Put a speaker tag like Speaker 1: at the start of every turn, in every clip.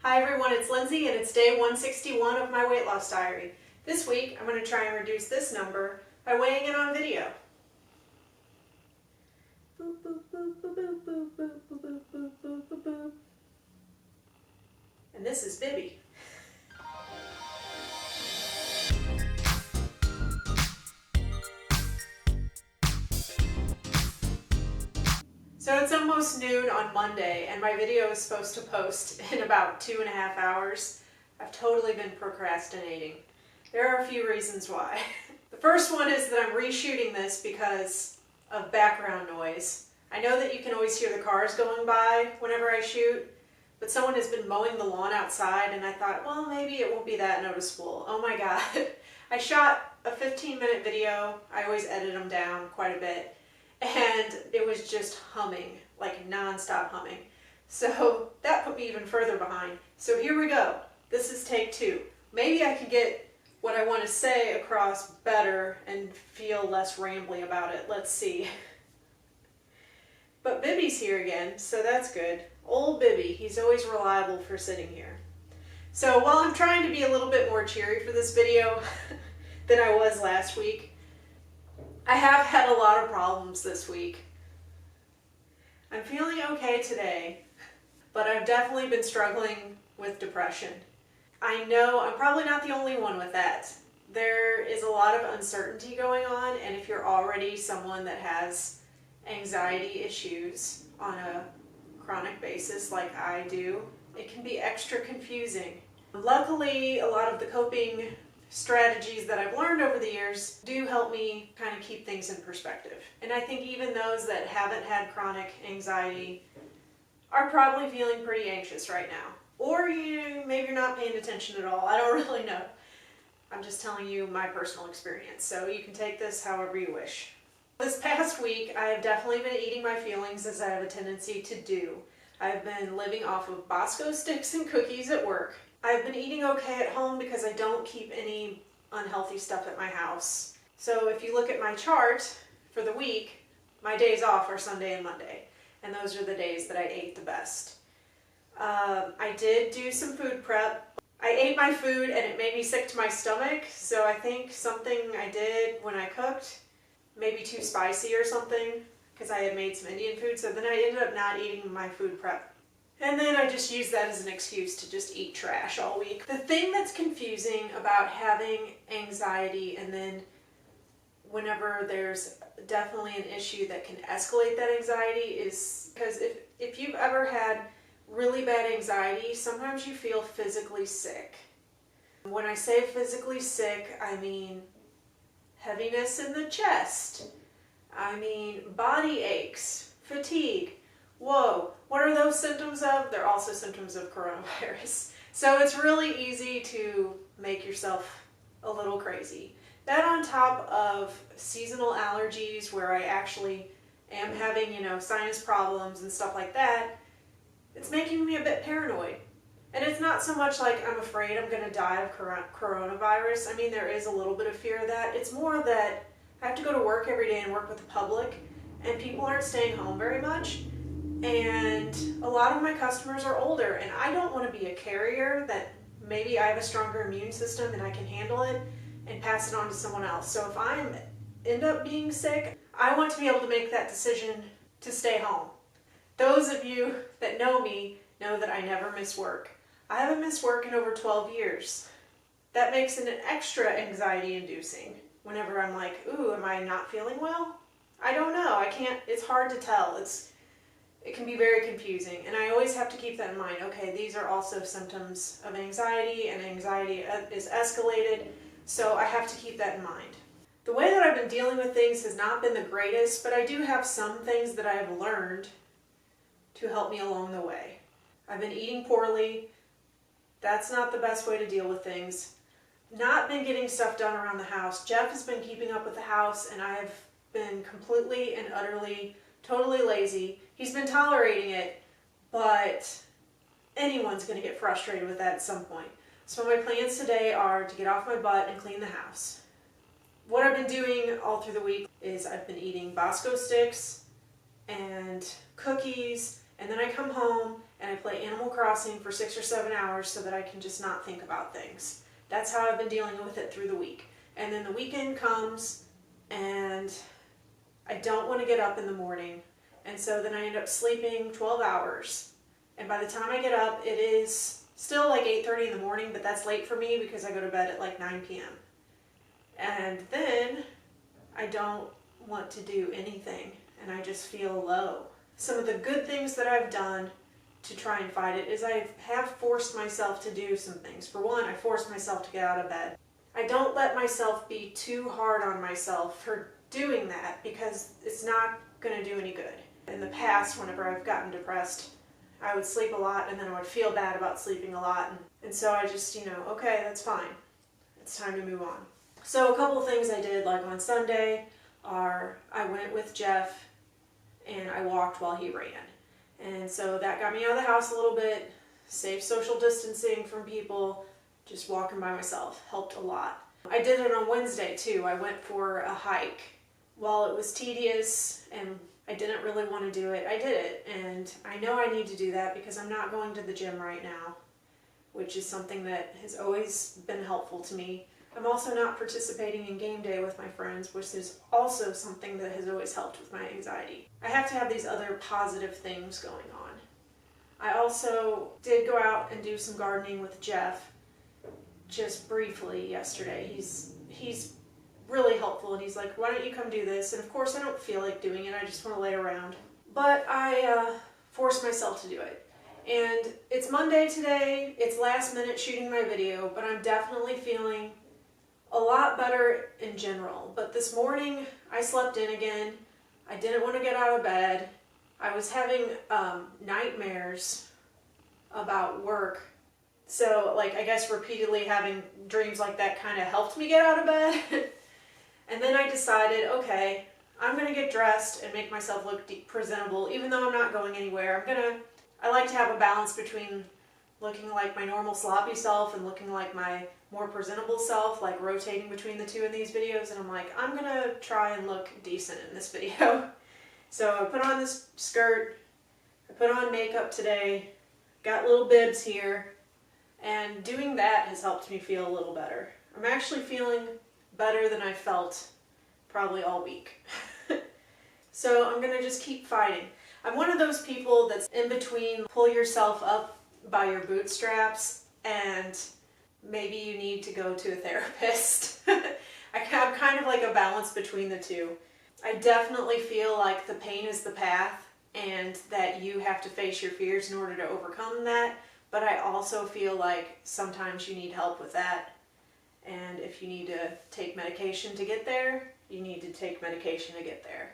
Speaker 1: Hi everyone, it's Lindsay and it's day 161 of my weight loss diary. This week I'm going to try and reduce this number by weighing it on video. Boop, boop, boop, boop, boop, boop, boop, boop, boop, boop, boop, boop. And this is Bibby. So it's almost noon on Monday and my video is supposed to post in about 2.5 hours. I've totally been procrastinating. There are a few reasons why. The first one is that I'm reshooting this because of background noise. I know that you can always hear the cars going by whenever I shoot, but someone has been mowing the lawn outside and I thought, well, maybe it won't be that noticeable. Oh my God. I shot a 15-minute video. I always edit them down quite a bit. And it was just humming, like non-stop humming. So that put me even further behind. So here we go. This is take 2. Maybe I can get what I want to say across better and feel less rambly about it. Let's see. But Bibby's here again, so that's good. Old Bibby, he's always reliable for sitting here. So while I'm trying to be a little bit more cheery for this video than I was last week, I have had a lot of problems this week. I'm feeling okay today, but I've definitely been struggling with depression. I know I'm probably not the only one with that. There is a lot of uncertainty going on, and if you're already someone that has anxiety issues on a chronic basis like I do, it can be extra confusing. Luckily, a lot of the coping strategies that I've learned over the years do help me kind of keep things in perspective. And I think even those that haven't had chronic anxiety are probably feeling pretty anxious right now. Or maybe you're not paying attention at all. I don't really know. I'm just telling you my personal experience. So you can take this however you wish. This past week, I have definitely been eating my feelings as I have a tendency to do. I've been living off of Bosco sticks and cookies at work. I've been eating okay at home because I don't keep any unhealthy stuff at my house. So if you look at my chart for the week, my days off are Sunday and Monday. And those are the days that I ate the best. I did do some food prep. I ate my food and it made me sick to my stomach. So I think something I did when I cooked, maybe too spicy or something, because I had made some Indian food. So then I ended up not eating my food prep. And then I just use that as an excuse to just eat trash all week. The thing that's confusing about having anxiety and then whenever there's definitely an issue that can escalate that anxiety is because if you've ever had really bad anxiety, sometimes you feel physically sick. When I say physically sick, I mean heaviness in the chest. I mean body aches, fatigue. Whoa, what are those symptoms of? They're also symptoms of coronavirus. So it's really easy to make yourself a little crazy. That on top of seasonal allergies where I actually am having, sinus problems and stuff like that, it's making me a bit paranoid. And it's not so much like I'm afraid I'm going to die of coronavirus. I mean, there is a little bit of fear of that. It's more that I have to go to work every day and work with the public, and people aren't staying home very much. And a lot of my customers are older, and I don't want to be a carrier that maybe I have a stronger immune system and I can handle it and pass it on to someone else. So if I end up being sick, I want to be able to make that decision to stay home. Those of you that know me know that I never miss work. I haven't missed work in over 12 years. That makes it an extra anxiety inducing whenever I'm like, ooh, am I not feeling well? I don't know. It's hard to tell. It can be very confusing, and I always have to keep that in mind. Okay, these are also symptoms of anxiety, and anxiety is escalated, so I have to keep that in mind. The way that I've been dealing with things has not been the greatest, but I do have some things that I have learned to help me along the way. I've been eating poorly. That's not the best way to deal with things. Not been getting stuff done around the house. Jeff has been keeping up with the house, and I've been completely and utterly totally lazy. He's been tolerating it, but anyone's going to get frustrated with that at some point. So my plans today are to get off my butt and clean the house. What I've been doing all through the week is I've been eating Bosco sticks and cookies, and then I come home and I play Animal Crossing for 6 or 7 hours so that I can just not think about things. That's how I've been dealing with it through the week. And then the weekend comes and I don't want to get up in the morning. And so then I end up sleeping 12 hours. And by the time I get up, it is still like 8:30 in the morning, but that's late for me because I go to bed at like 9 p.m. And then I don't want to do anything and I just feel low. Some of the good things that I've done to try and fight it is I have forced myself to do some things. For one, I forced myself to get out of bed. I don't let myself be too hard on myself for doing that because it's not going to do any good. In the past, whenever I've gotten depressed, I would sleep a lot and then I would feel bad about sleeping a lot. And so I just, okay, that's fine. It's time to move on. So a couple of things I did, like on Sunday, are I went with Jeff and I walked while he ran. And so that got me out of the house a little bit, saved social distancing from people, just walking by myself helped a lot. I did it on Wednesday too. I went for a hike. While it was tedious and I didn't really want to do it, I did it. And I know I need to do that because I'm not going to the gym right now, which is something that has always been helpful to me. I'm also not participating in game day with my friends, which is also something that has always helped with my anxiety. I have to have these other positive things going on. I also did go out and do some gardening with Jeff just briefly yesterday. He's really helpful and he's like, why don't you come do this? And of course I don't feel like doing it, I just want to lay around. But I forced myself to do it. And it's Monday today, it's last minute shooting my video, but I'm definitely feeling a lot better in general. But this morning I slept in again. I didn't want to get out of bed. I was having nightmares about work. So I guess repeatedly having dreams like that kind of helped me get out of bed. And then I decided, okay, I'm going to get dressed and make myself look presentable, even though I'm not going anywhere. I like to have a balance between looking like my normal sloppy self and looking like my more presentable self, like rotating between the two in these videos. And I'm like, I'm going to try and look decent in this video. So I put on this skirt, I put on makeup today, got little bibs here, and doing that has helped me feel a little better. I'm actually feeling better than I felt probably all week. So I'm gonna just keep fighting. I'm one of those people that's in between pull yourself up by your bootstraps and maybe you need to go to a therapist. I'm kind of like a balance between the two. I definitely feel like the pain is the path and that you have to face your fears in order to overcome that, but I also feel like sometimes you need help with that. And if you need to take medication to get there, you need to take medication to get there.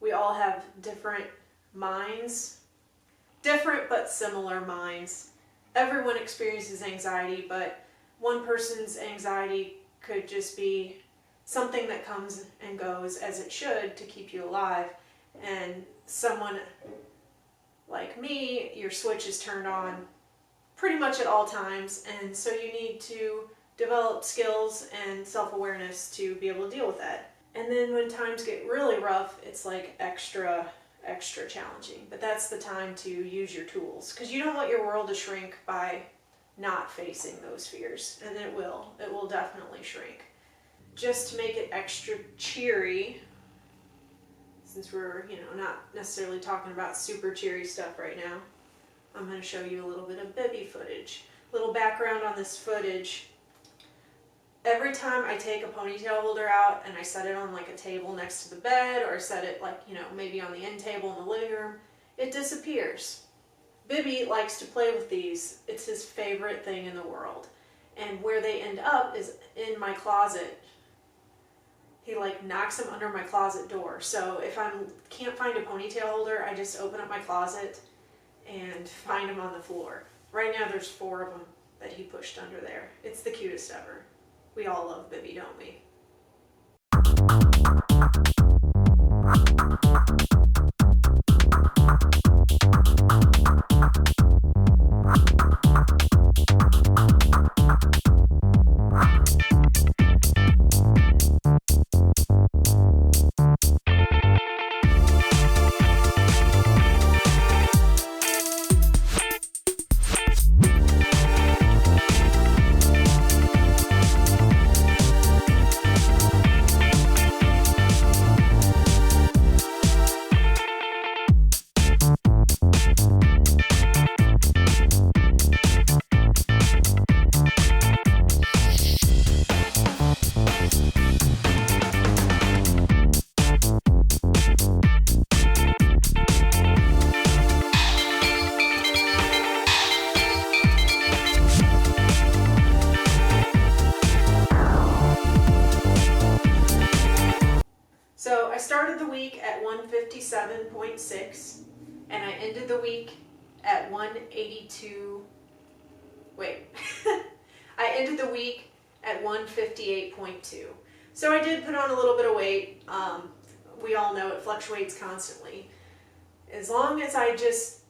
Speaker 1: We all have different minds, different but similar minds. Everyone experiences anxiety, but one person's anxiety could just be something that comes and goes as it should to keep you alive. And someone like me, your switch is turned on pretty much at all times, and so you need to develop skills and self-awareness to be able to deal with that. And then when times get really rough, it's like extra challenging. But that's the time to use your tools, because you don't want your world to shrink by not facing those fears, and it will definitely shrink. Just to make it extra cheery, since we're not necessarily talking about super cheery stuff right now, I'm going to show you a little bit of Bibby footage. Little background on this footage. Every time I take a ponytail holder out and I set it on like a table next to the bed, or set it maybe on the end table in the living room, it disappears. Bibby likes to play with these. It's his favorite thing in the world. And where they end up is in my closet. He knocks them under my closet door. So if I can't find a ponytail holder, I just open up my closet and find them on the floor. Right now there's 4 of them that he pushed under there. It's the cutest ever. We all love Bibby, don't we? ended the week at 182, wait, I ended the week at 158.2. So I did put on a little bit of weight. We all know it fluctuates constantly. As long as I just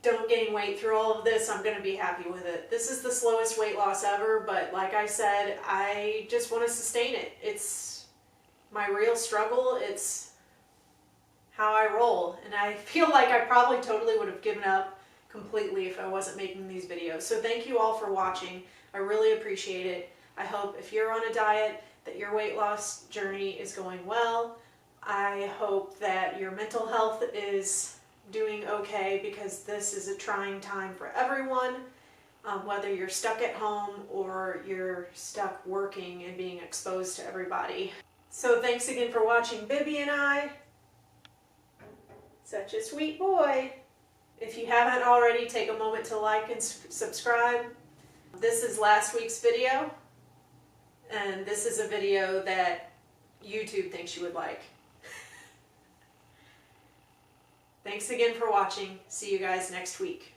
Speaker 1: don't gain weight through all of this, I'm going to be happy with it. This is the slowest weight loss ever, but like I said, I just want to sustain it. It's my real struggle. It's how I roll. And I feel like I probably totally would have given up completely if I wasn't making these videos. So thank you all for watching. I really appreciate it. I hope if you're on a diet that your weight loss journey is going well. I hope that your mental health is doing okay, because this is a trying time for everyone, whether you're stuck at home or you're stuck working and being exposed to everybody. So thanks again for watching Bibby and I. Such a sweet boy. If you haven't already, take a moment to like and subscribe. This is last week's video, and this is a video that YouTube thinks you would like. Thanks again for watching. See you guys next week.